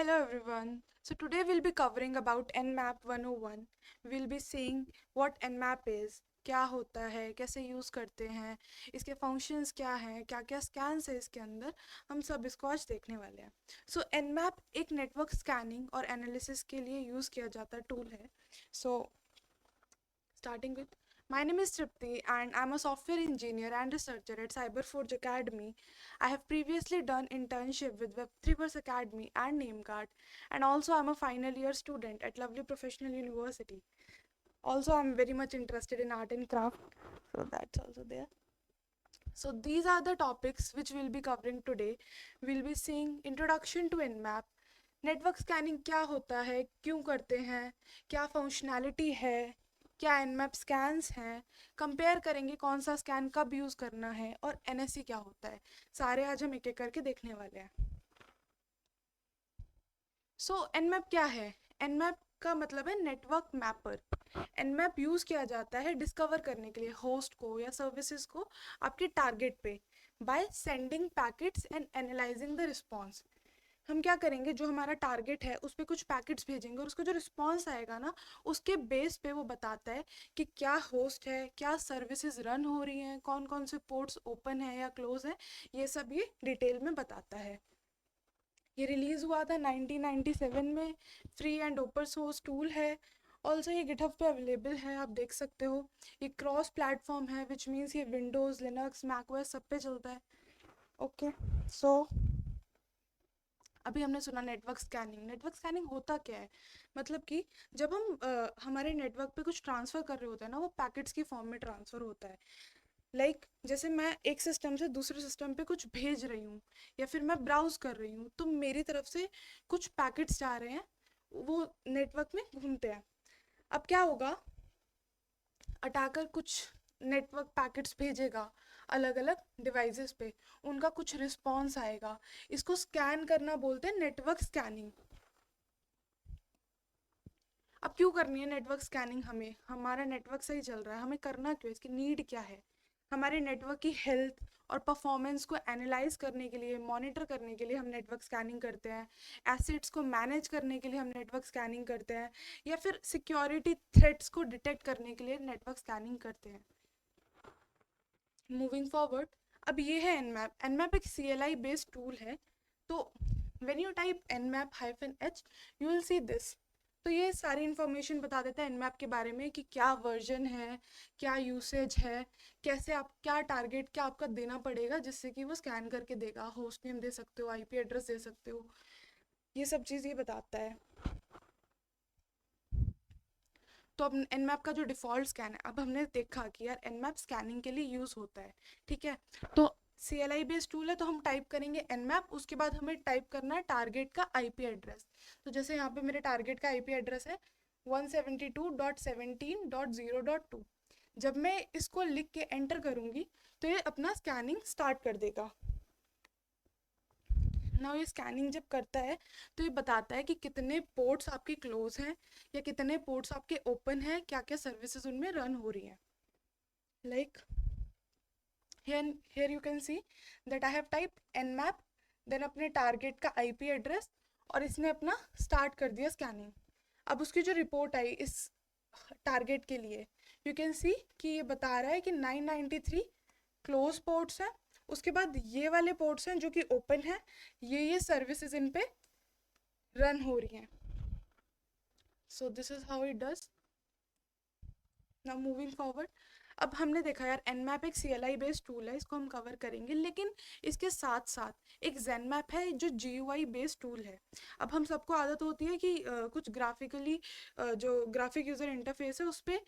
Hello everyone. So today we'll be covering about Nmap 101. We'll be seeing what Nmap is, क्या होता है, कैसे use करते हैं, इसके फंक्शंस क्या हैं, क्या क्या स्कैन्स है इसके अंदर, हम सब इसको आज देखने वाले हैं. सो Nmap एक नेटवर्क स्कैनिंग और एनालिसिस के लिए यूज़ किया जाता टूल है. सो starting with, my name is Tripti and I'm a software engineer and researcher at Cyberforge Academy. I have previously done internship with Web3 Academy and NameCard, and also I'm a final year student at Lovely Professional University. Also, I'm very much interested in art and craft, so that's also there. So these are the topics which we'll be covering today. We'll be seeing introduction to Nmap, network scanning क्या होता है, क्यों करते हैं, क्या functionality है, क्या Nmap scans हैं, कंपेयर करेंगे कौन सा स्कैन कब यूज़ करना है और एनएससी क्या होता है. सारे आज हम एक एक करके देखने वाले हैं. सो एनमैप क्या है? एनमैप का मतलब है नेटवर्क मैपर. एनमैप यूज़ किया जाता है डिस्कवर करने के लिए होस्ट को या सर्विसेज को आपके टारगेट पे by sending packets and analysing the response. हम क्या करेंगे, जो हमारा टारगेट है उस पर कुछ पैकेट्स भेजेंगे और उसका जो रिस्पॉन्स आएगा ना, उसके बेस पे वो बताता है कि क्या होस्ट है, क्या सर्विसेज रन हो रही हैं, कौन कौन से पोर्ट्स ओपन है या क्लोज है, ये सब ये डिटेल में बताता है. ये रिलीज़ हुआ था 1997 में. Free and open source tool है. ऑल्सो ये गिटहब पे अवेलेबल है, आप देख सकते हो. ये क्रॉस प्लेटफॉर्म है, विच मीन्स ये विंडोज़, लिनक्स, मैकओएस सब पे चलता है. ओके. सो अभी हमने सुना नेटवर्क स्कैनिंग. नेटवर्क स्कैनिंग होता क्या है? मतलब कि जब हम हमारे नेटवर्क पे कुछ ट्रांसफ़र कर रहे होते हैं ना, वो पैकेट्स की फॉर्म में ट्रांसफ़र होता है. जैसे मैं एक सिस्टम से दूसरे सिस्टम पे कुछ भेज रही हूँ या फिर मैं ब्राउज़ कर रही हूँ, तो मेरी तरफ से कुछ पैकेट्स जा रहे हैं, वो नेटवर्क में घूमते हैं. अब क्या होगा, अटैकर कुछ नेटवर्क पैकेट्स भेजेगा अलग अलग डिवाइसेस पे, उनका कुछ रिस्पॉन्स आएगा. इसको स्कैन करना बोलते हैं नेटवर्क स्कैनिंग. अब क्यों करनी है नेटवर्क स्कैनिंग? हमें हमारा नेटवर्क सही चल रहा है, हमें करना क्यों, इसकी नीड क्या है? हमारे नेटवर्क की हेल्थ और परफॉर्मेंस को एनालाइज करने के लिए, मॉनिटर करने के लिए हम नेटवर्क स्कैनिंग करते हैं. एसेट्स को मैनेज करने के लिए हम नेटवर्क स्कैनिंग करते हैं, या फिर सिक्योरिटी थ्रेट्स को डिटेक्ट करने के लिए नेटवर्क स्कैनिंग करते हैं. मूविंग फॉरवर्ड, अब ये है एनमैप. एनमैप एक CLI बेस्ड टूल है. तो when you type nmap-h you will see this. तो ये सारी इन्फॉर्मेशन बता देता है एनमैप के बारे में कि क्या वर्जन है, क्या यूसेज है, कैसे आप, क्या टारगेट क्या आपका देना पड़ेगा जिससे कि वो स्कैन करके देगा. होस्ट नेम दे सकते हो, IP एड्रेस दे सकते हो, ये सब चीज़ ये बताता है. तो अब एनमैप का जो डिफ़ॉल्ट स्कैन है, अब हमने देखा कि यार एनमैप स्कैनिंग के लिए यूज़ होता है, ठीक है. तो CLI बेस्ड टूल है, तो हम टाइप करेंगे एनमैप, उसके बाद हमें टाइप करना है टारगेट का IP एड्रेस. तो जैसे यहाँ पे मेरे टारगेट का IP एड्रेस है 172.17.0.2. जब मैं इसको लिख के एंटर करूँगी तो ये अपना स्कैनिंग स्टार्ट कर देगा. ना ये स्कैनिंग जब करता है तो ये बताता है कि कितने पोर्ट्स आपके क्लोज हैं या कितने पोर्ट्स आपके ओपन हैं, क्या क्या सर्विसेज उनमें रन हो रही हैं. Like here you can see that I have typed nmap, then अपने टारगेट का IP एड्रेस, और इसने अपना स्टार्ट कर दिया स्कैनिंग. अब उसकी जो रिपोर्ट आई इस टारगेट के लिए, यू कैन सी कि ये बता रहा है कि 993 क्लोज पोर्ट्स हैं. उसके बाद ये वाले पोर्ट्स हैं जो कि ओपन हैं, ये सर्विसेज इन पे रन हो रही हैं. So this is how it does. Now moving forward, अब हमने देखा यार एनमैप एक CLI बेस्ड टूल है, इसको हम कवर करेंगे, लेकिन इसके साथ साथ एक ज़ेनमैप है जो GUI बेस्ड टूल है. अब हम सबको आदत होती है कि कुछ ग्राफिकली जो ग्राफिक यूज़र इंटरफेस है उस पर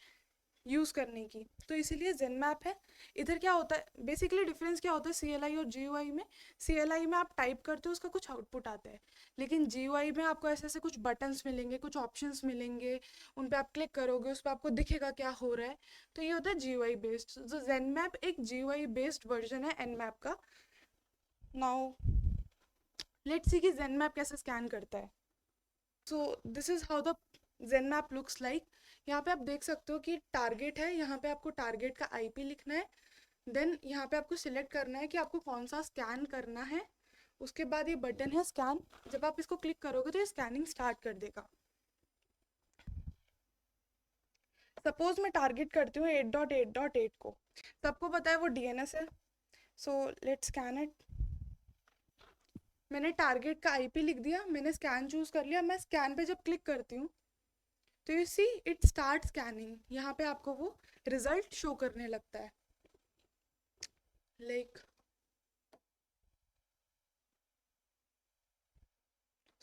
यूज़ करने की, तो इसीलिए ज़ेनमैप है. इधर क्या होता है, बेसिकली डिफरेंस क्या होता है CLI और GUI में? CLI में आप टाइप करते हो, उसका कुछ आउटपुट आता है, लेकिन GUI में आपको ऐसे ऐसे कुछ बटन्स मिलेंगे, कुछ ऑप्शंस मिलेंगे, उन पर आप क्लिक करोगे, उस पर आपको दिखेगा क्या हो रहा है. तो ये होता है GUI बेस्ड. तो ज़ेनमैप एक GUI बेस्ड वर्जन है एनमैप का. नाउ लेट्स सी कि ज़ेनमैप कैसे स्कैन करता है. So this is how the Zenmap looks like. यहाँ पे आप देख सकते हो कि टारगेट है, यहाँ पे आपको टारगेट का IP लिखना है. देन यहाँ पे आपको सिलेक्ट करना है कि आपको कौन सा स्कैन करना है. उसके बाद ये बटन है स्कैन, जब आप इसको क्लिक करोगे तो ये स्कैनिंग स्टार्ट कर देगा। सपोज मैं टारगेट करती हूँ 8.8.8 को, सबको पता है वो डीएनएस है, सो लेट्स स्कैन इट। मैंने टारगेट का आईपी लिख दिया, मैंने स्कैन चूज कर लिया। मैं स्कैन पे जब क्लिक करती हूँ तो you see it start scanning, यहाँ पे आपको वो रिजल्ट शो करने लगता है। लाइक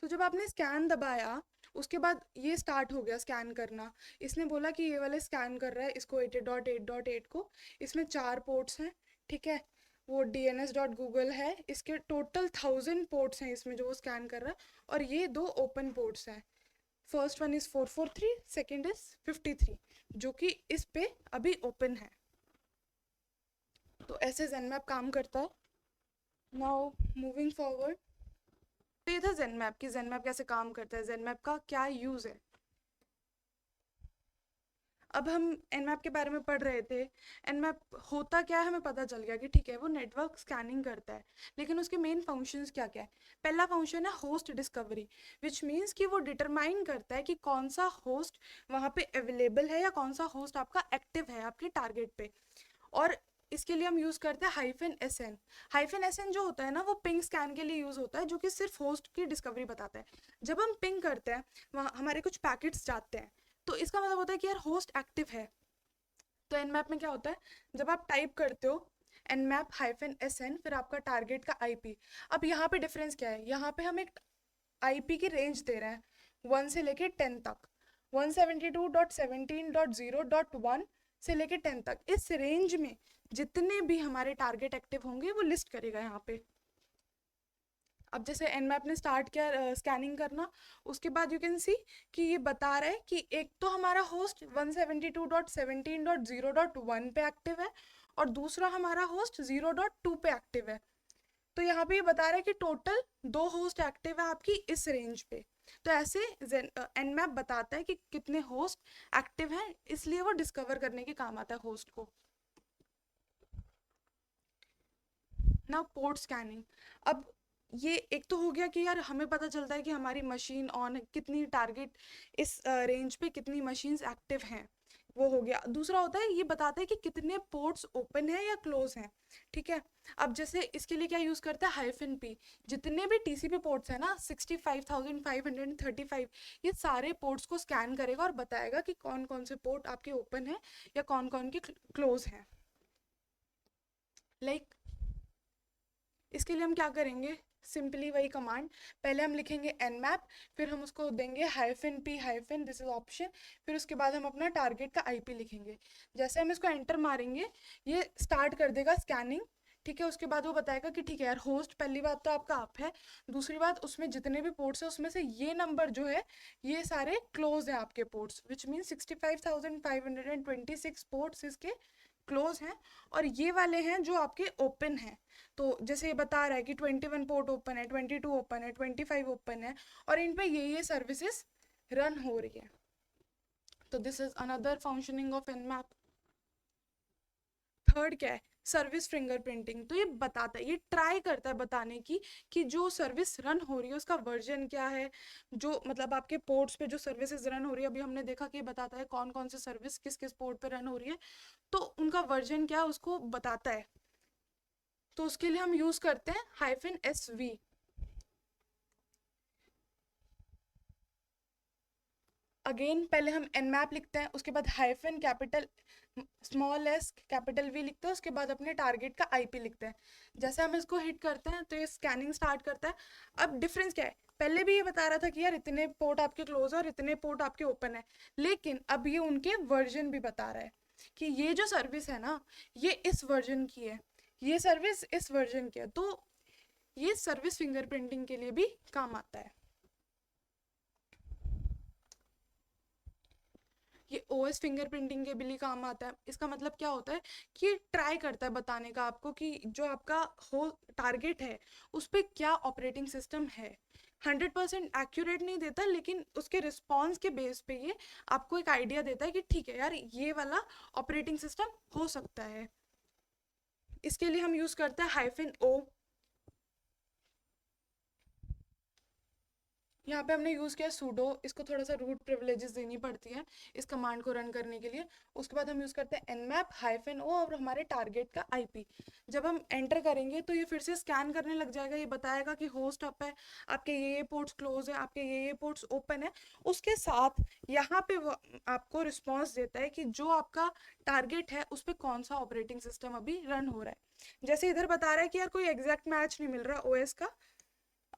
तो जब आपने स्कैन दबाया उसके बाद ये स्टार्ट हो गया स्कैन करना। इसने बोला कि ये वाले स्कैन कर रहा है इसको 8.8.8 को, इसमें 4 पोर्ट्स हैं, ठीक है। वो dns.google है, इसके टोटल 1000 पोर्ट्स हैं इसमें जो वो स्कैन कर रहा है, और ये 2 ओपन पोर्ट्स हैं। First one is 443, second is 53, जो कि इस पे अभी ओपन है। तो ऐसे ज़ेनमैप काम करता है। नाउ मूविंग फॉरवर्ड, तो ये था ज़ेनमैप कि ज़ेनमैप कैसे काम करता है, ज़ेनमैप का क्या यूज़ है। अब हम एनमैप के बारे में पढ़ रहे थे। एनमैप होता क्या है हमें पता चल गया कि ठीक है वो नेटवर्क स्कैनिंग करता है, लेकिन उसके मेन फंक्शंस क्या क्या है। पहला फंक्शन है होस्ट डिस्कवरी, विच मीन्स कि वो डिटरमाइन करता है कि कौन सा होस्ट वहाँ पे अवेलेबल है या कौन सा होस्ट आपका एक्टिव है आपके टारगेट पे। और इसके लिए हम यूज़ करते हैं -SN। -SN जो होता है ना वो पिंग स्कैन के लिए यूज़ होता है, जो कि सिर्फ होस्ट की डिस्कवरी बताता है। जब हम पिंग करते हैं वहाँ हमारे कुछ पैकेट्स जाते हैं, तो इसका मतलब होता है कि यार होस्ट एक्टिव है। तो एनमैप में क्या होता है, जब आप टाइप करते हो nmap-SN फिर आपका टारगेट का आईपी। अब यहाँ पे डिफरेंस क्या है, यहाँ पे हम एक आईपी की रेंज दे रहे हैं 1 से लेके 10 तक, 172.17.0.1 से लेके 10 तक। इस रेंज में जितने भी हमारे टारगेट एक्टिव होंगे वो लिस्ट करेगा यहाँ पे। अब जैसे एनमैप ने स्टार्ट किया स्कैनिंग करना, उसके बाद यू कैन सी कि ये बता रहा है कि एक तो हमारा होस्ट 172.17.0.1 पे एक्टिव है और दूसरा हमारा होस्ट 0.2 पे एक्टिव है। तो यहाँ पे ये बता रहा है कि टोटल 2 होस्ट एक्टिव है आपकी इस रेंज पे। तो ऐसे एनमैप बताता है कि कितने होस्ट एक्टिव हैं, इसलिए वो डिस्कवर करने के काम आता है होस्ट को। ना पोर्ट स्कैनिंग, अब ये एक तो हो गया कि यार हमें पता चलता है कि हमारी मशीन ऑन है, कितनी टारगेट इस रेंज पे कितनी मशीन्स एक्टिव हैं, वो हो गया। दूसरा होता है ये बताता है कि कितने पोर्ट्स ओपन है या क्लोज हैं, ठीक है। अब जैसे इसके लिए क्या यूज़ करता है -P, जितने भी टीसीपी पोर्ट्स हैं ना 65,535, ये सारे पोर्ट्स को स्कैन करेगा और बताएगा कि कौन कौन से पोर्ट आपके ओपन है या कौन कौन के क्लोज हैं। लाइक इसके लिए हम क्या करेंगे, सिंपली वही कमांड, पहले हम लिखेंगे nmap, फिर हम उसको देंगे -p दिस इज ऑप्शन, फिर उसके बाद हम अपना टारगेट का आईपी लिखेंगे। जैसे हम इसको एंटर मारेंगे ये स्टार्ट कर देगा स्कैनिंग, ठीक है। उसके बाद वो बताएगा कि ठीक है यार होस्ट पहली बात तो आपका आप है, दूसरी बात उसमें जितने भी पोर्ट्स हैं उसमें से ये नंबर जो है ये सारे क्लोज हैं आपके पोर्ट्स, विच मीन 65,526 पोर्ट्स इसके क्लोज हैं, और ये वाले हैं जो आपके ओपन हैं। तो जैसे ये बता रहा है कि 21 पोर्ट ओपन है, 22 ओपन है, 25 ओपन है, और इन पे ये सर्विसेज रन हो रही है। तो this is another functioning of Nmap. Third क्या है, सर्विस फिंगरप्रिंटिंग। तो ये बताता है, ये ट्राई करता है बताने की कि जो सर्विस रन हो रही है उसका वर्जन क्या है, जो मतलब आपके पोर्ट्स पे जो सर्विसेज रन हो रही है, अभी हमने देखा कि बताता है कौन कौन से सर्विस किस किस पोर्ट पे रन हो रही है, तो उनका वर्जन क्या है उसको बताता है। तो उसके लिए हम यूज करते हैं -SV। अगेन पहले हम nmap लिखते हैं, उसके बाद hyphen capital s capital V लिखते हैं, उसके बाद अपने टारगेट का आईपी लिखते हैं। जैसे हम इसको हिट करते हैं तो ये स्कैनिंग स्टार्ट करता है। अब डिफरेंस क्या है, पहले भी ये बता रहा था कि यार इतने पोर्ट आपके क्लोज है और इतने पोर्ट आपके ओपन है, लेकिन अब ये उनके वर्जन भी बता रहा है कि ये जो सर्विस है ना ये इस वर्जन की है, ये सर्विस इस वर्जन की है। तो ये सर्विस फिंगरप्रिंटिंग के लिए भी काम आता है। ये ओएस फिंगरप्रिंटिंग के लिए काम आता है। इसका मतलब क्या होता है कि ट्राई करता है बताने का आपको कि जो आपका हो टारगेट है उस पर क्या ऑपरेटिंग सिस्टम है। 100% एक्यूरेट नहीं देता, लेकिन उसके रिस्पॉन्स के बेस पे ये आपको एक आइडिया देता है कि ठीक है यार ये वाला ऑपरेटिंग सिस्टम हो सकता है। इसके लिए हम यूज़ करते हैं -O। यहाँ पे हमने यूज़ किया सूडो, इसको थोड़ा सा रूट प्रिविलेजेस देनी पड़ती है इस कमांड को रन करने के लिए। उसके बाद हम यूज़ करते हैं nmap-o और हमारे टारगेट का आईपी। जब हम एंटर करेंगे तो ये फिर से स्कैन करने लग जाएगा, ये बताएगा कि होस्ट अप है, आपके ये पोर्ट्स क्लोज है, आपके ये पोर्ट्स ओपन है। उसके साथ यहाँ पे वो आपको रिस्पॉन्स देता है कि जो आपका टारगेट है उस पर कौन सा ऑपरेटिंग सिस्टम अभी रन हो रहा है। जैसे इधर बता रहा है कि यार कोई एग्जैक्ट मैच नहीं मिल रहा ओएस का,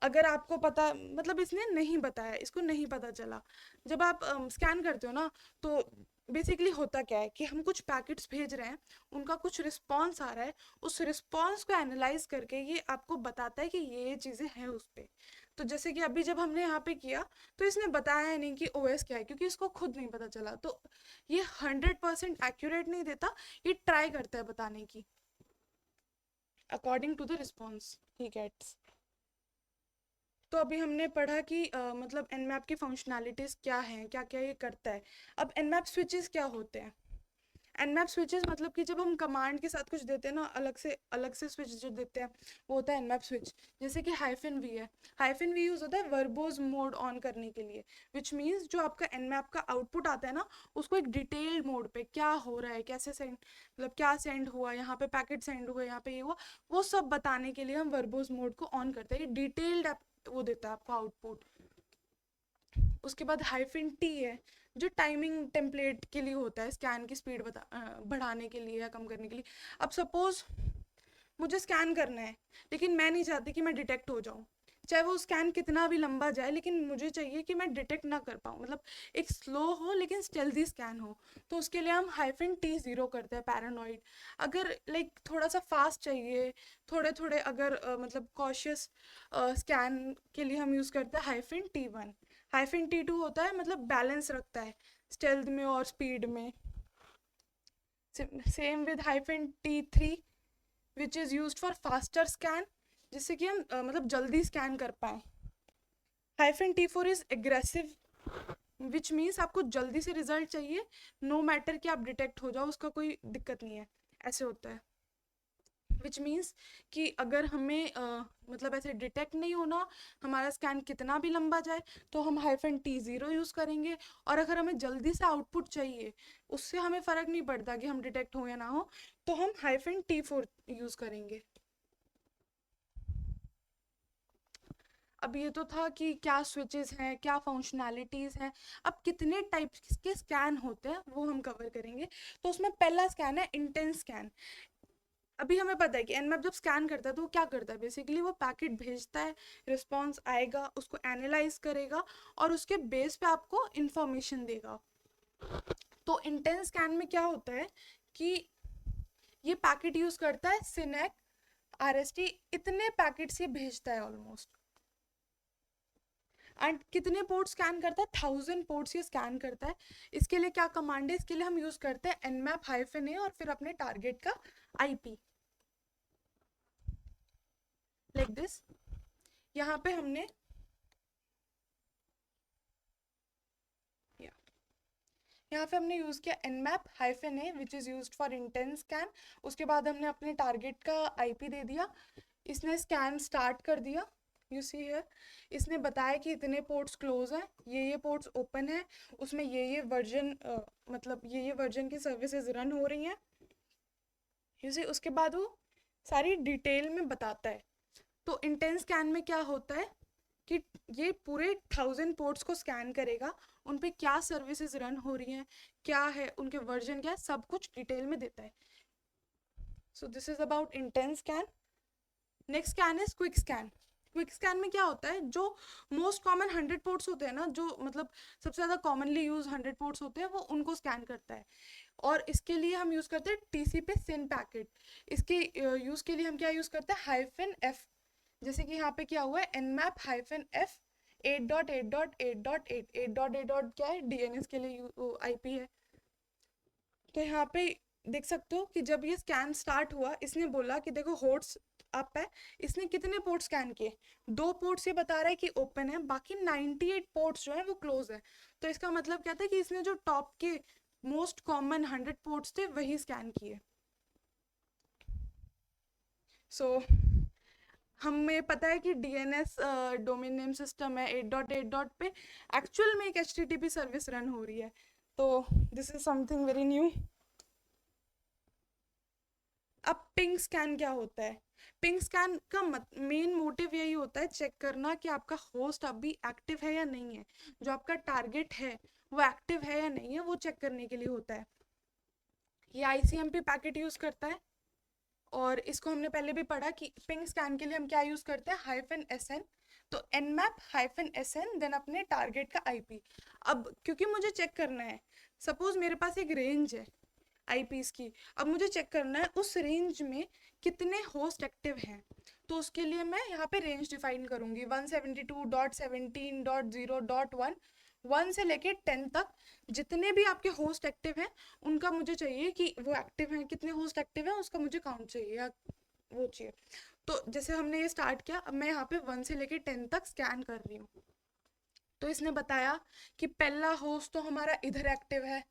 अगर आपको पता, मतलब इसने नहीं बताया, इसको नहीं पता चला। जब आप स्कैन करते हो ना, तो बेसिकली होता क्या है कि हम कुछ पैकेट्स भेज रहे हैं, उनका कुछ रिस्पॉन्स आ रहा है, उस रिस्पॉन्स को एनालाइज करके ये आपको बताता है कि ये चीज़ें हैं उस पर। तो जैसे कि अभी जब हमने यहाँ पे किया तो इसने बताया नहीं कि ओएस क्या है, क्योंकि इसको खुद नहीं पता चला। तो ये 100% एक्यूरेट नहीं देता, ये ट्राई करता है बताने की अकॉर्डिंग टू द रिस्पॉन्स ही गेट्स। तो अभी हमने पढ़ा कि मतलब nmap की फंक्शनैलिटीज़ क्या हैं, क्या क्या ये करता है। अब nmap स्विचेस क्या होते हैं? nmap स्विचेस मतलब कि जब हम कमांड के साथ कुछ देते हैं ना, अलग से स्विच जो देते हैं वो होता है nmap स्विच। जैसे कि -v है, -v यूज़ होता है वर्बोज मोड ऑन करने के लिए, विच मीन्स जो आपका nmap का आउटपुट आता है ना, उसको एक डिटेल्ड मोड पे क्या हो रहा है, कैसे सेंड, मतलब क्या सेंड हुआ, यहाँ पे पैकेट सेंड हुआ, यहाँ पे ये हुआ, वो सब बताने के लिए हम वर्बोज मोड को ऑन करते हैं। ये डिटेल्ड वो देता है आपको आउटपुट। उसके बाद -t है, जो टाइमिंग टेम्पलेट के लिए होता है, स्कैन की स्पीड बढ़ाने के लिए या कम करने के लिए। अब सपोज मुझे स्कैन करना है, लेकिन मैं नहीं चाहती कि मैं डिटेक्ट हो जाऊँ, चाहे वो स्कैन कितना भी लंबा जाए, लेकिन मुझे चाहिए कि मैं डिटेक्ट ना कर पाऊँ, मतलब एक स्लो हो लेकिन स्टेल्दी स्कैन हो। तो उसके लिए हम -t0 करते हैं, पैरानॉइड। अगर लाइक थोड़ा सा फास्ट चाहिए, थोड़े थोड़े अगर मतलब कॉशियस स्कैन के लिए हम यूज़ करते हैं -t1। -t2 होता है मतलब बैलेंस रखता है स्टेल्थ में और स्पीड में। Same with -t3 which is use for faster scan, जिससे कि हम मतलब जल्दी स्कैन कर पाएँ। -t4 is aggressive, which means आपको जल्दी से रिजल्ट चाहिए, नो मैटर कि आप डिटेक्ट हो जाओ, उसका कोई दिक्कत नहीं है, ऐसे होता है। विच मीन्स कि अगर हमें मतलब ऐसे डिटेक्ट नहीं होना, हमारा स्कैन कितना भी लंबा जाए, तो हम -t0 यूज़ करेंगे। और अगर हमें जल्दी से आउटपुट चाहिए, उससे हमें फ़र्क नहीं पड़ता कि हम डिटेक्ट हो या ना हो, तो हम -t4 यूज़ करेंगे। अब ये तो था कि क्या स्विचेस हैं, क्या फंक्शनैलिटीज़ हैं। अब कितने टाइप के स्कैन होते हैं वो हम कवर करेंगे। तो उसमें पहला स्कैन है इंटेंस स्कैन। अभी हमें पता है कि nmap जब स्कैन करता है तो वो क्या करता है, बेसिकली वो पैकेट भेजता है, रिस्पॉन्स आएगा, उसको एनालाइज करेगा और उसके बेस पे आपको इंफॉर्मेशन देगा। तो इंटेंस स्कैन में क्या होता है कि ये पैकेट यूज़ करता है सिनेक, RST, इतने पैकेट्स ये भेजता है ऑलमोस्ट। एंड कितने पोर्ट स्कैन करता है? 1000 पोर्ट्स ये स्कैन करता है। इसके लिए क्या कमांड है? इसके लिए हम यूज़ करते हैं nmap-a और फिर अपने टारगेट का IP, लाइक दिस। यहाँ पे हमने यहाँ पे हमने यूज़ किया nmap-a which is use for intense scan. उसके बाद हमने अपने टारगेट का IP दे दिया, इसने स्कैन स्टार्ट कर दिया। यू सी हियर, इसने बताया कि इतने पोर्ट्स क्लोज हैं, ये पोर्ट्स ओपन है, उसमें ये वर्जन मतलब ये वर्जन की सर्विसेज रन हो रही हैं। यू सी, उसके बाद वो सारी डिटेल में बताता है। तो इंटेंस स्कैन में क्या होता है कि ये पूरे 1000 पोर्ट्स को स्कैन करेगा, उन पे क्या सर्विसेज रन हो रही हैं, क्या है उनके वर्जन, क्या है, सब कुछ डिटेल में देता है। So this is about intense scan. Next scan is quick scan. Quick scan में क्या होता है, जो मोस्ट कॉमन 100 पोर्ट्स होते हैं ना, जो मतलब सबसे ज़्यादा कॉमनली यूज 100 पोर्ट्स होते हैं, वो उनको स्कैन करता है। और इसके लिए हम यूज़ करते हैं TCP SYN पैकेट। इसके यूज़ के लिए हम क्या यूज़ करते हैं -f। जैसे कि यहाँ पे क्या हुआ है, nmap-f 8.8.8.8 8.8 क्या है, DNS के लिए IP है। तो यहाँ पे देख सकते हो कि जब ये स्कैन स्टार्ट हुआ, इसने बोला कि देखो होस्ट अप है, इसने कितने पोर्ट स्कैन किए, 2 पोर्ट्स ये बता रहा है कि ओपन है, बाकी 98 पोर्ट्स जो है वो क्लोज है। तो इसका मतलब क्या था कि इसने जो टॉप के मोस्ट कॉमन 100 पोर्ट्स थे वही स्कैन किए। सो हमें पता है कि डीएनएस डोमेन नेम सिस्टम है 8.8 पे एक्चुअल में एक एचटीटीपी सर्विस रन हो रही है, तो this is something very new. अब पिंग स्कैन क्या होता है? पिंग स्कैन का मेन मोटिव यही होता है चेक करना कि आपका होस्ट अभी एक्टिव है या नहीं है, जो आपका टारगेट है वो एक्टिव है या नहीं है, वो चेक करने के लिए होता है। ये आईसीएमपी पैकेट यूज करता है, और इसको हमने पहले भी पढ़ा कि पिंग स्कैन के लिए हम क्या यूज करते हैं, -SN। तो nmap -SN देन अपने टारगेट का आईपी। अब क्योंकि मुझे चेक करना है, सपोज मेरे पास एक रेंज है आईपीस की, अब मुझे चेक करना है उस रेंज में कितने होस्ट एक्टिव हैं, तो उसके लिए मैं यहाँ पे रेंज डिफाइन करूंगी 172.17.0.1, 1 से लेके 10 तक जितने भी आपके होस्ट एक्टिव हैं उनका मुझे चाहिए कि वो एक्टिव हैं, कितने होस्ट एक्टिव हैं उसका मुझे काउंट चाहिए या वो चाहिए। तो जैसे हमने ये स्टार्ट किया, अब मैं यहाँ पे 1 से लेके 10 तक स्कैन कर रही हूँ। तो इसने बताया कि पहला होस्ट तो हमारा इधर एक्टिव है,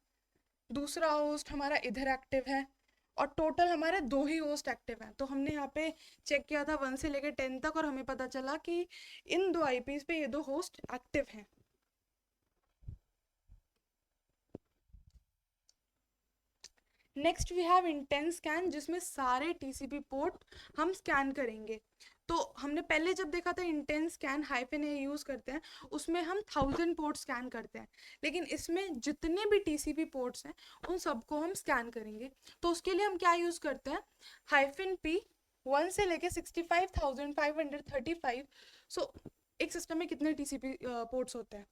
दूसरा होस्ट हमारा इधर एक्टिव है, और टोटल हमारे 2 ही होस्ट एक्टिव हैं। तो हमने यहाँ पे चेक किया था 1 से लेकर 10 तक, और हमें पता चला कि इन 2 आईपीज पे ये 2 होस्ट एक्टिव हैं। Next we have intense scan, जिसमें सारे टीसीपी पोर्ट हम स्कैन करेंगे। तो हमने पहले जब देखा था इंटेंस स्कैन -A यूज करते हैं, उसमें हम 1000 पोर्ट स्कैन करते हैं, लेकिन इसमें जितने भी टीसीपी पोर्ट्स हैं उन सबको हम स्कैन करेंगे। तो उसके लिए हम क्या यूज करते हैं, -P 1 से लेके 65,535। सो एक सिस्टम में कितने टीसीपी पोर्ट्स होते हैं,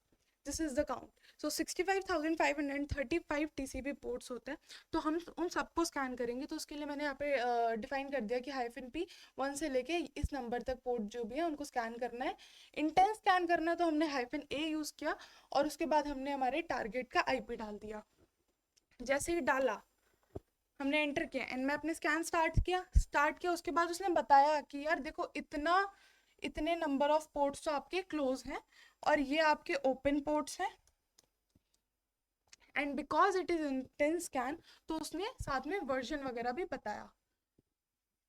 this is the count. So 65,535 TCP ports होते हैं, तो हम उन सबको स्कैन करेंगे। तो उसके लिए मैंने यहाँ पे डिफाइन कर दिया कि -P 1 से लेके इस नंबर तक पोर्ट जो भी है उनको स्कैन करना है। इंटेंस स्कैन करना है तो हमने -A यूज़ किया, और उसके बाद हमने हमारे टारगेट का आईपी डाल दिया। जैसे ही डाला, हमने एंटर किया, nmap ने स्कैन स्टार्ट किया। उसके बाद उसने बताया कि यार देखो, इतने नंबर ऑफ पोर्ट्स तो आपके क्लोज हैं, और ये आपके ओपन पोर्ट्स हैं, and because it is intense scan, तो उसने साथ में वर्जन वगैरह भी बताया।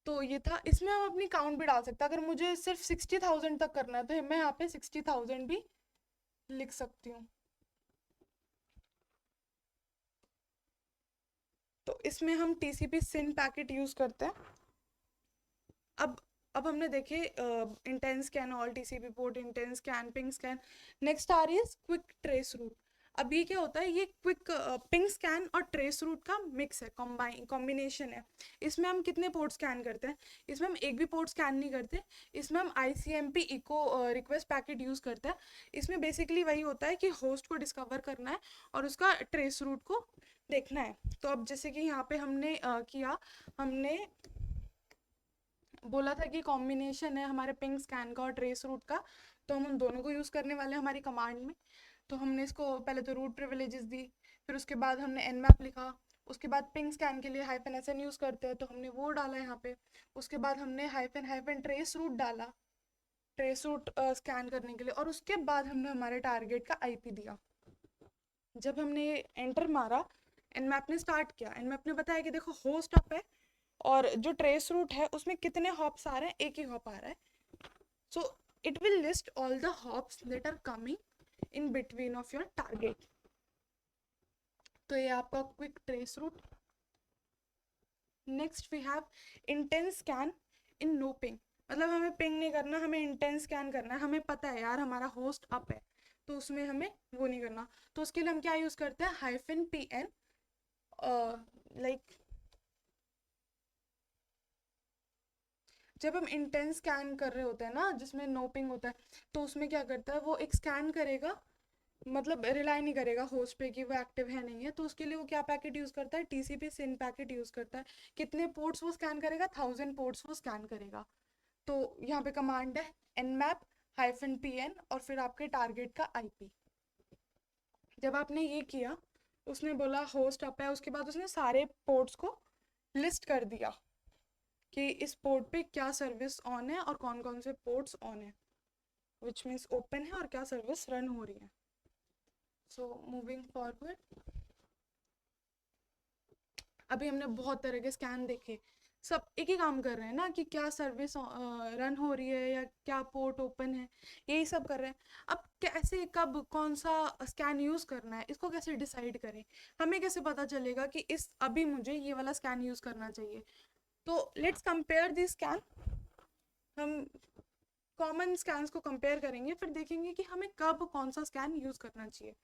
तो ये था, इसमें हम अपनी काउंट भी डाल सकते हैं। अगर मुझे सिर्फ 60,000 तक करना है तो मैं यहाँ पे 60,000 भी लिख सकती हूँ। तो इसमें हम TCP SYN पैकेट यूज करते हैं। अब हमने देखे intense scan, all TCP port, intense scan, ping scan. Next आ रही है क्विक ट्रेस रूट। अब ये क्या होता है, ये क्विक पिंग स्कैन और ट्रेस रूट का मिक्स है, कॉम्बिनेशन है। इसमें हम कितने पोर्ट स्कैन करते हैं, इसमें हम एक भी पोर्ट स्कैन नहीं करते, इसमें हम ICMP echo request packet use करते हैं। इसमें बेसिकली वही होता है कि होस्ट को डिस्कवर करना है और उसका ट्रेस रूट को देखना है। तो अब जैसे कि यहाँ पे हमने हमने बोला था कि कॉम्बिनेशन है हमारे पिंग स्कैन का और ट्रेस रूट का, तो हम उन दोनों को यूज़ करने वाले हैं हमारी कमांड में। तो हमने इसको पहले तो रूट प्रिविलेजेस दी, फिर उसके बाद हमने nmap लिखा, उसके बाद पिंग स्कैन के लिए -SN यूज़ करते हैं तो हमने वो डाला यहाँ पे। उसके बाद हमने हाइफन ट्रेस रूट डाला, ट्रेस रूट स्कैन करने के लिए, और उसके बाद हमने हमारे टारगेट का आईपी दिया। जब हमने एंटर मारा, nmap ने स्टार्ट किया, nmap ने बताया कि देखो होस्ट अप है, और जो ट्रेस रूट है उसमें कितने हॉप्स आ रहे हैं, एक ही हॉप आ रहा है। So it will list all the hops that are coming in between of your target. तो ये आपका quick trace route. Next we have intense scan in no ping. मतलब हमें पिंग नहीं करना, हमें इंटेंस स्कैन करना है। हमें पता है यार हमारा होस्ट अप है, तो उसमें हमें वो नहीं करना। तो उसके लिए हम क्या यूज़ करते हैं, -PN, लाइक जब हम इंटेंस स्कैन कर रहे होते हैं ना, जिसमें नो पिंग होता है, तो उसमें क्या करता है, वो एक स्कैन करेगा, मतलब रिलाई नहीं करेगा होस्ट पे कि वो एक्टिव है नहीं है। तो उसके लिए वो क्या पैकेट यूज़ करता है, TCP SYN पैकेट यूज़ करता है। कितने पोर्ट्स वो स्कैन करेगा, 1000 पोर्ट्स वो स्कैन करेगा। तो यहाँ पे कमांड है nmap -PN और फिर आपके टारगेट का IP। जब आपने ये किया, उसने बोला होस्ट अप है, उसके बाद उसने सारे पोर्ट्स को लिस्ट कर दिया कि इस पोर्ट पे क्या सर्विस ऑन है और कौन कौन से पोर्ट्स ऑन है, विच मीन्स ओपन है, और क्या सर्विस रन हो रही है। सो मूविंग फॉरवर्ड, अभी हमने बहुत तरह के स्कैन देखे, सब एक ही काम कर रहे हैं ना, कि क्या सर्विस रन हो रही है या क्या पोर्ट ओपन है, यही सब कर रहे हैं। अब कैसे, कब, कौन सा स्कैन यूज़ करना है, इसको कैसे डिसाइड करें? हमें कैसे पता चलेगा कि इस अभी मुझे ये वाला स्कैन यूज़ करना चाहिए? तो लेट्स कंपेयर दी स्कैन। हम कॉमन स्कैन्स को कंपेयर करेंगे, फिर देखेंगे कि हमें कब कौन सा स्कैन यूज़ करना चाहिए।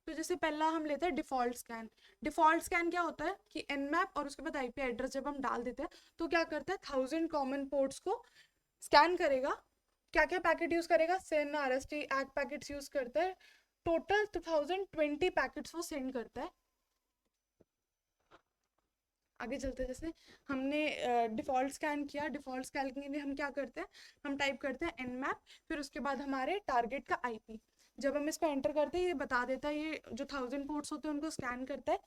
तो जैसे पहला हम लेते हैं डिफ़ॉल्ट स्कैन। डिफ़ॉल्ट स्कैन क्या होता है कि एनमैप और उसके बाद आईपी एड्रेस जब हम डाल देते हैं तो क्या करता है, 1000 कॉमन पोर्ट्स को स्कैन करेगा। क्या क्या पैकेट यूज़ करेगा, सिन, आरएसटी, एक्ट पैकेट्स यूज़ करता है। टोटल 2020 पैकेट्स वो सेंड करता है। आगे चलते हैं, जैसे हमने डिफ़ॉल्ट स्कैन किया, डिफ़ॉल्ट स्कैन के लिए हम क्या करते हैं, हम टाइप करते हैं एनमैप, फिर उसके बाद हमारे टारगेट का आईपी। जब हम इसको एंटर करते हैं ये बता देता है, ये जो 1000 पोर्ट्स होते हैं उनको स्कैन करता है।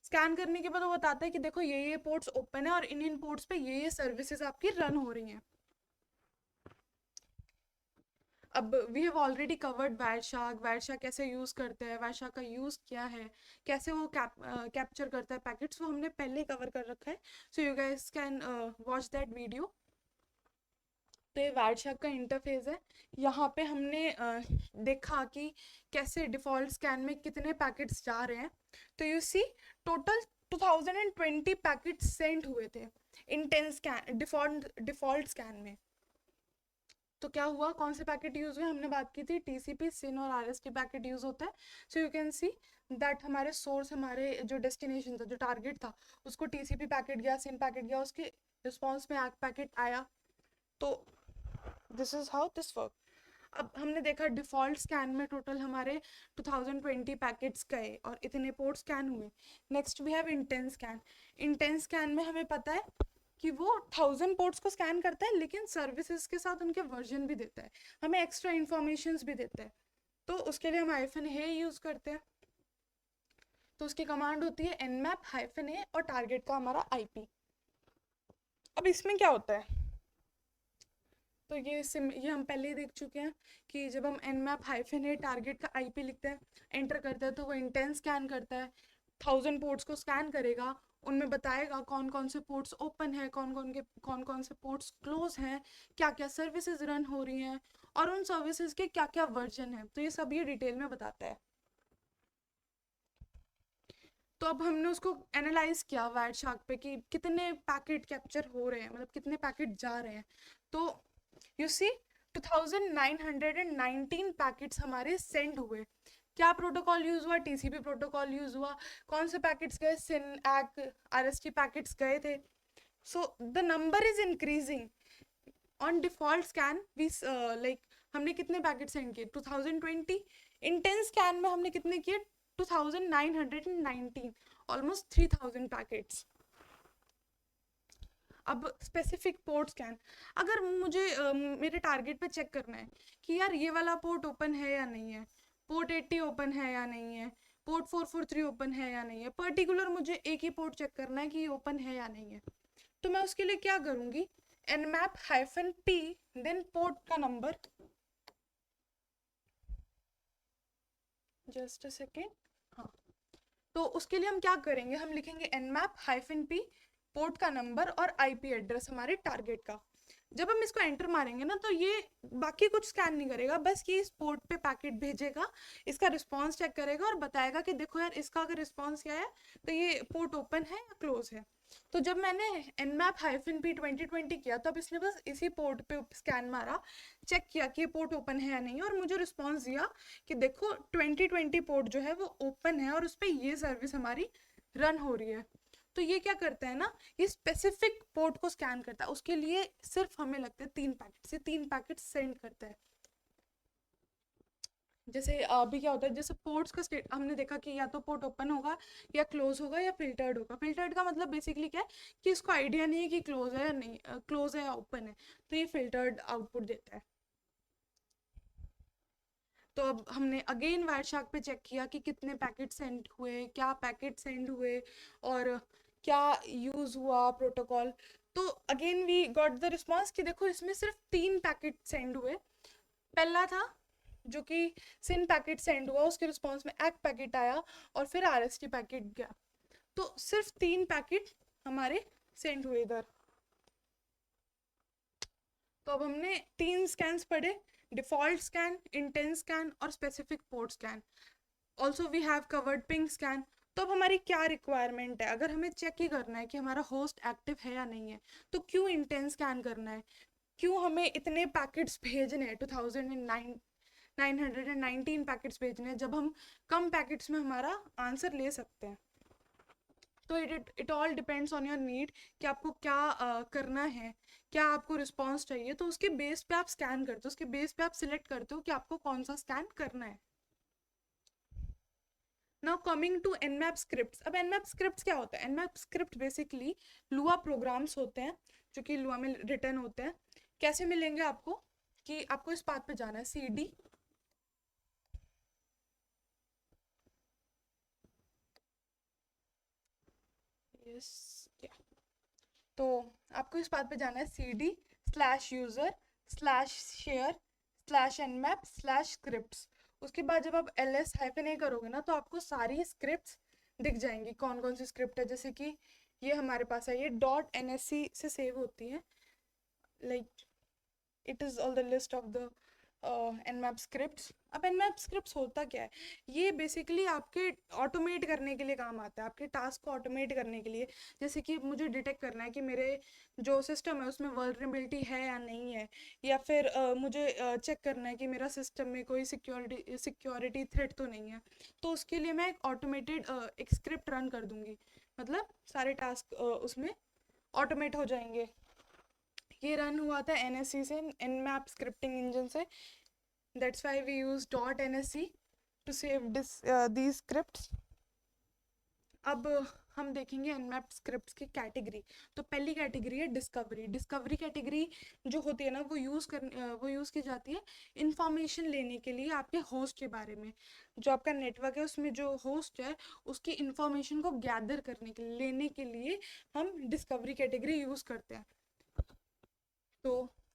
स्कैन करने के बाद वो बताता है कि देखो ये पोर्ट्स ओपन है और इन पोर्ट्स पे ये सर्विसेज आपकी रन हो रही हैं। अब we have already covered Wireshark. Wireshark कैसे यूज़ करते हैं, वायरशार्क का यूज़ क्या है, कैसे वो कैप्चर करता है पैकेट्स, वो हमने पहले कवर कर रखा है। So you guys can watch that video. तो ये वायरशार्क का इंटरफेस है। यहाँ पे हमने देखा कि कैसे डिफ़ॉल्ट स्कैन में कितने पैकेट्स जा रहे हैं। तो you see total 2020 packets send हुए थे इन 10 स्कैन, डिफ़ॉल्ट स्कैन में। तो क्या हुआ, कौन से पैकेट यूज़ हुए, हमने बात की थी टीसीपी, सिन और आरएसटी पैकेट यूज़ होता है। So you can see that हमारे सोर्स, हमारे जो डेस्टिनेशन था, जो टारगेट था, उसको टीसीपी पैकेट गया, सिन पैकेट गया, उसके रिस्पॉन्स में एक्ट पैकेट आया। तो this is how this work. अब हमने देखा डिफ़ॉल्ट स्कैन में टोटल हमारे 2020 पैकेट्स गए और इतने पोर्ट स्कैन हुए। Next we have intense scan. Intense scan में हमें पता है कि वो 1000 पोर्ट्स को स्कैन करता है, लेकिन सर्विसेज के साथ उनके वर्जन भी देता है, हमें एक्स्ट्रा इन्फॉर्मेशंस भी देता है। तो उसके लिए हम -a यूज़ करते हैं। तो उसकी कमांड होती है nmap-a और टारगेट का हमारा आईपी। अब इसमें क्या होता है, तो ये हम पहले ही देख चुके हैं कि जब हम nmap-a टारगेट का आईपी लिखते हैं, एंटर करते हैं, तो वो इंटेंस स्कैन करता है, 1000 पोर्ट्स को स्कैन करेगा, उनमें बताएगा कौन कौन से पोर्ट्स ओपन है, कौन कौन से पोर्ट्स क्लोज हैं, क्या क्या सर्विसेज रन हो रही हैं और उन सर्विसेज के क्या क्या वर्जन है। तो ये सब ये डिटेल में बताता है। तो अब हमने उसको एनालाइज किया वायरशार्क पे कि कितने पैकेट कैप्चर हो रहे हैं, मतलब कितने पैकेट जा रहे हैं। तो यू सी 2919 पैकेट्स हमारे सेंड हुए। क्या प्रोटोकॉल यूज़ हुआ, टीसीपी प्रोटोकॉल यूज़ हुआ। कौन से पैकेट्स गए, सिन, एक्ट, आरएसटी पैकेट्स गए थे। So the number is increasing on default scan. We like हमने कितने पैकेट सेंड किए, 2020। इंटेंस स्कैन में हमने कितने किए, 2919, ऑलमोस्ट 3000 पैकेट्स। अब स्पेसिफिक पोर्ट स्कैन, अगर मुझे मेरे टारगेट पे चेक करना है कि यार ये वाला पोर्ट ओपन है या नहीं है, पोर्ट 80 ओपन है या नहीं है, पोर्ट 443 ओपन है या नहीं है, पर्टिकुलर मुझे एक ही पोर्ट चेक करना है कि ये ओपन है या नहीं है, तो मैं उसके लिए क्या करूँगी, nmap-p देन पोर्ट का नंबर, जस्ट अ सेकेंड। हाँ, तो उसके लिए हम क्या करेंगे, हम लिखेंगे nmap-p पोर्ट का नंबर और आईपी एड्रेस हमारे टारगेट का। जब हम इसको एंटर मारेंगे ना, तो ये बाकी कुछ स्कैन नहीं करेगा, बस ये इस पोर्ट पे पैकेट भेजेगा, इसका रिस्पांस चेक करेगा और बताएगा कि देखो यार इसका अगर रिस्पांस क्या है तो ये पोर्ट ओपन है या क्लोज है। तो जब मैंने nmap-p 2020 किया तो अब इसने बस इसी पोर्ट पे स्कैन मारा, चेक किया कि ये पोर्ट ओपन है या नहीं, और मुझे रिस्पॉन्स दिया कि देखो 2020 पोर्ट जो है वो ओपन है और उस पर ये सर्विस हमारी रन हो रही है। तो ये क्या करता है ना, ये स्पेसिफिक पोर्ट को स्कैन करता है, उसके लिए सिर्फ हमें लगते हैं 3 पैकेट, से 3 पैकेट सेंड करता है। जैसे अभी क्या होता है, जैसे पोर्ट्स का स्टेट हमने देखा कि या तो पोर्ट ओपन होगा या क्लोज होगा या फिल्टर्ड होगा। फिल्टर्ड का मतलब बेसिकली क्या है कि इसको आइडिया नहीं है कि क्लोज है या नहीं, क्लोज है या ओपन है, तो ये फिल्टर्ड आउटपुट देता है। तो अब हमने अगेन वायरशार्क पे चेक किया कि कितने पैकेट सेंड हुए, क्या पैकेट सेंड हुए और क्या यूज़ हुआ प्रोटोकॉल। तो again we got the response कि देखो इसमें सिर्फ 3 पैकेट सेंड हुए। पहला था जो कि सिन पैकेट सेंड हुआ, उसके रिस्पॉन्स में एक्ट पैकेट आया और फिर आरएसटी पैकेट गया। तो सिर्फ 3 पैकेट हमारे सेंड हुए इधर। तो अब हमने 3 स्कैन्स पढ़े, डिफॉल्ट स्कैन, इंटेंस स्कैन और specific port scan. Also we have covered ping scan. तो अब हमारी क्या रिक्वायरमेंट है, अगर हमें चेक ही करना है कि हमारा होस्ट एक्टिव है या नहीं है, तो क्यों इंटेंस स्कैन करना है, क्यों हमें इतने पैकेट्स भेजने हैं, 919 पैकेट्स भेजने हैं, जब हम कम पैकेट्स में हमारा आंसर ले सकते हैं। तो it all depends on your need कि आपको क्या करना है, क्या आपको रिस्पॉन्स चाहिए, तो उसके बेस पे आप स्कैन करते हो, उसके बेस पे आप सिलेक्ट करते हो कि आपको कौन सा स्कैन करना है। Now coming to Nmap scripts. अब एनमैप स्क्रिप्ट्स क्या होता है? Nmap script basically Lua programs होते हैं जो कि लुआ में रिटर्न होते हैं। कैसे मिलेंगे आपको? कि आपको इस बात पे जाना है, सी डी, यस, तो आपको इस बात पे जाना है, C D slash user slash share slash Nmap slash scripts. उसके बाद जब आप एल एस हाइफन ए करोगे ना, तो आपको सारी स्क्रिप्ट्स दिख जाएंगी, कौन कौन सी स्क्रिप्ट है। जैसे कि ये हमारे पास है, ये डॉट एन एस सी से सेव होती है, like it is all the list of the Nmap scripts. अब एनमैप स्क्रिप्ट्स होता क्या है? ये बेसिकली आपके ऑटोमेट करने के लिए काम आता है, आपके टास्क को ऑटोमेट करने के लिए। जैसे कि मुझे डिटेक्ट करना है कि मेरे जो सिस्टम है उसमें वल्नरेबिलिटी है या नहीं है, या फिर मुझे चेक करना है कि मेरा सिस्टम में कोई सिक्योरिटी थ्रेट तो नहीं है, तो उसके लिए मैं एक ऑटोमेटेड एक स्क्रिप्ट रन कर दूंगी, मतलब सारे टास्क उसमें ऑटोमेट हो जाएंगे। ये रन हुआ था एनएससी से, एनमैप स्क्रिप्टिंग इंजन से। That's why we use dot NSC to save these scripts. अब हम देखेंगे एनमैप स्क्रिप्ट्स की कैटेगरी। तो पहली कैटेगरी है डिस्कवरी। डिस्कवरी कैटेगरी जो होती है ना, वो यूज़ की जाती है इंफॉर्मेशन लेने के लिए आपके होस्ट के बारे में। जो आपका नेटवर्क है उसमें जो होस्ट है उसकी इंफॉर्मेशन को गैदर करने के लिए, लेने के लिए हम डिस्कवरी कैटेगरी यूज़ करते हैं। तो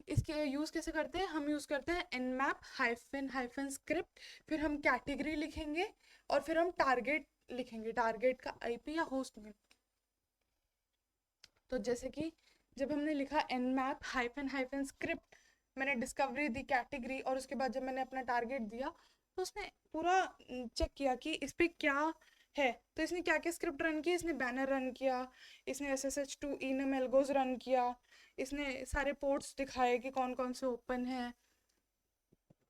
इसके यूज़ कैसे करते हैं? हम यूज़ करते हैं एनमैप हाइफन हाइफन स्क्रिप्ट, फिर हम कैटेगरी लिखेंगे और फिर हम टारगेट लिखेंगे, टारगेट का आईपी या होस्ट नेम। तो जैसे कि जब हमने लिखा एनमैप हाइफन हाइफन स्क्रिप्ट, मैंने डिस्कवरी दी, कैटेगरी, और उसके बाद जब मैंने अपना टारगेट दिया, तो उसने पूरा चेक किया कि इस पर क्या है। तो इसने क्या क्या स्क्रिप्ट रन की? इसने बैनर रन किया, इसने SSH2 enum एल्गोज रन किया, इसने सारे पोर्ट्स दिखाए कि कौन कौन से ओपन है।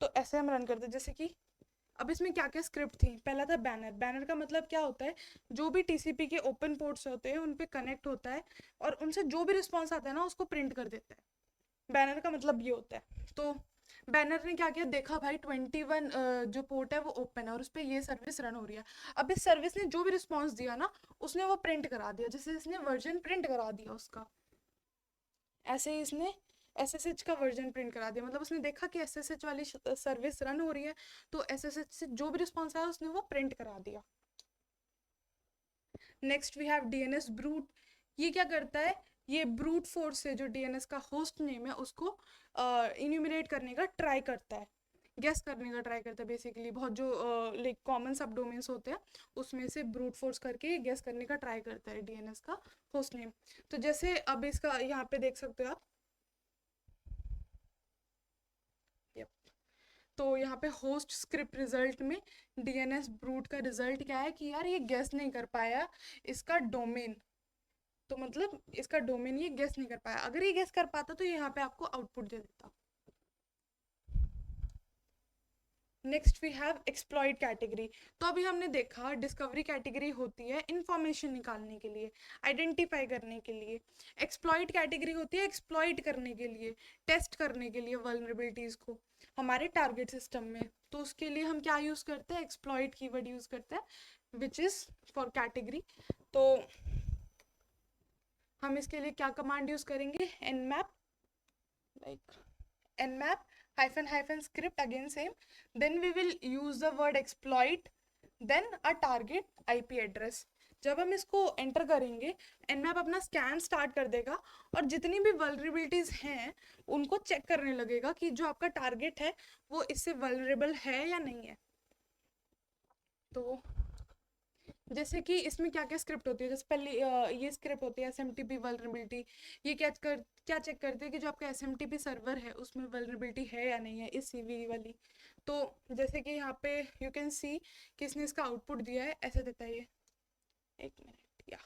तो ऐसे हम रन करते, जैसे कि अब इसमें क्या क्या स्क्रिप्ट थी। पहला था बैनर। बैनर का मतलब क्या होता है? जो भी टीसीपी के ओपन पोर्ट्स होते हैं उन पे कनेक्ट होता है और उनसे जो भी रिस्पॉन्स आता है ना उसको प्रिंट कर देता है। बैनर का मतलब ये होता है। तो बैनर ने क्या किया? देखा भाई 21 जो पोर्ट है वो ओपन है और उस पर ये सर्विस रन हो रही है। अब इस सर्विस ने जो भी रिस्पॉन्स दिया ना उसने वो प्रिंट करा दिया, जैसे इसने वर्जन प्रिंट करा दिया उसका, ऐसे ही इसने SSH का वर्जन प्रिंट करा दिया। मतलब उसने देखा कि SSH वाली सर्विस रन हो रही है, तो SSH से जो भी रिस्पॉन्स आया उसने वो प्रिंट करा दिया। Next we have DNS brute. ये क्या करता है? ये ब्रूट फोर्स से जो DNS का होस्ट नेम है उसको इन्यूमिनेट करने का ट्राई करता है, गेस करने का ट्राई करता है। बेसिकली बहुत जो लाइक कॉमन सब डोमेन्स होते हैं उसमें से ब्रूट फोर्स करके गेस करने का ट्राई करता है DNS का होस्ट नेम। तो जैसे अब इसका यहाँ पे देख सकते हो आप, तो यहाँ पे होस्ट स्क्रिप्ट रिजल्ट में DNS ब्रूट का रिजल्ट क्या है कि यार ये गेस नहीं कर पाया इसका डोमेन। तो मतलब इसका डोमेन ये गेस नहीं कर पाया। अगर ये गेस कर पाता तो यहाँ पे आपको आउटपुट दे देता। Next we have exploit category. तो अभी हमने देखा डिस्कवरी कैटेगरी होती है इंफॉर्मेशन निकालने के लिए, आइडेंटिफाई करने के लिए। एक्सप्लॉइट कैटेगरी होती है एक्सप्लॉइट करने के लिए, टेस्ट करने के लिए वल्नरेबिलिटीज़ को हमारे टारगेट सिस्टम में। तो उसके लिए हम क्या यूज़ करते हैं? एक्सप्लॉइट कीवर्ड यूज़ करते हैं विच इज़ फॉर कैटेगरी। तो हम इसके लिए क्या कमांड यूज़ करेंगे? nmap, like nmap hyphen hyphen script, again same, then we will use the word exploit, then a target IP address। जब हम इसको एंटर करेंगे nmap अपना स्कैन स्टार्ट कर देगा और जितनी भी वल्नरेबिलिटीज़ हैं उनको चेक करने लगेगा कि जो आपका टारगेट है वो इससे वल्नरेबल है या नहीं है। तो जैसे कि इसमें क्या क्या स्क्रिप्ट होती है, जैसे पहले ये स्क्रिप्ट होती है SMTP वल्नरेबिलिटी। ये क्या चेक करते हैं कि जो आपका SMTP सर्वर है उसमें वल्नरेबिलिटी है या नहीं है, इस CV वाली। तो जैसे कि यहाँ पे यू कैन सी कि इसने इसका आउटपुट दिया है, ऐसे देता है ये, एक मिनट या।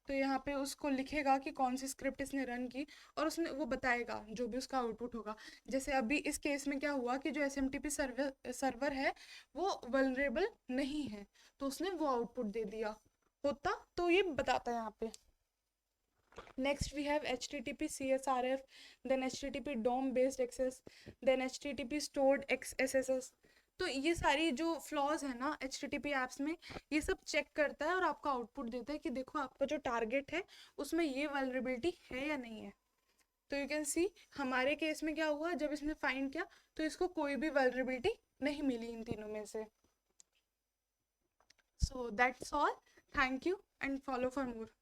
तो यहाँ पे उसको लिखेगा कि कौन सी स्क्रिप्ट इसने रन की, और उसने वो बताएगा जो भी उसका आउटपुट होगा। जैसे अभी इस केस में क्या हुआ कि जो SMTP सर्वर है वो वल्नरेबल नहीं है, तो उसने वो आउटपुट दे दिया। होता तो ये बताता है यहाँ पे। Next we have HTTP CSRF, then HTTP DOM based access, then HTTP stored SSS। तो ये सारी जो फ्लॉज है ना HTTP ऐप्स में, ये सब चेक करता है और आपको आउटपुट देता है कि देखो आपका जो टारगेट है उसमें ये वल्नरेबिलिटी है या नहीं है। तो यू कैन सी हमारे केस में क्या हुआ, जब इसने फाइंड किया तो इसको कोई भी वल्नरेबिलिटी नहीं मिली इन तीनों में से। So that's all, thank you and follow for more.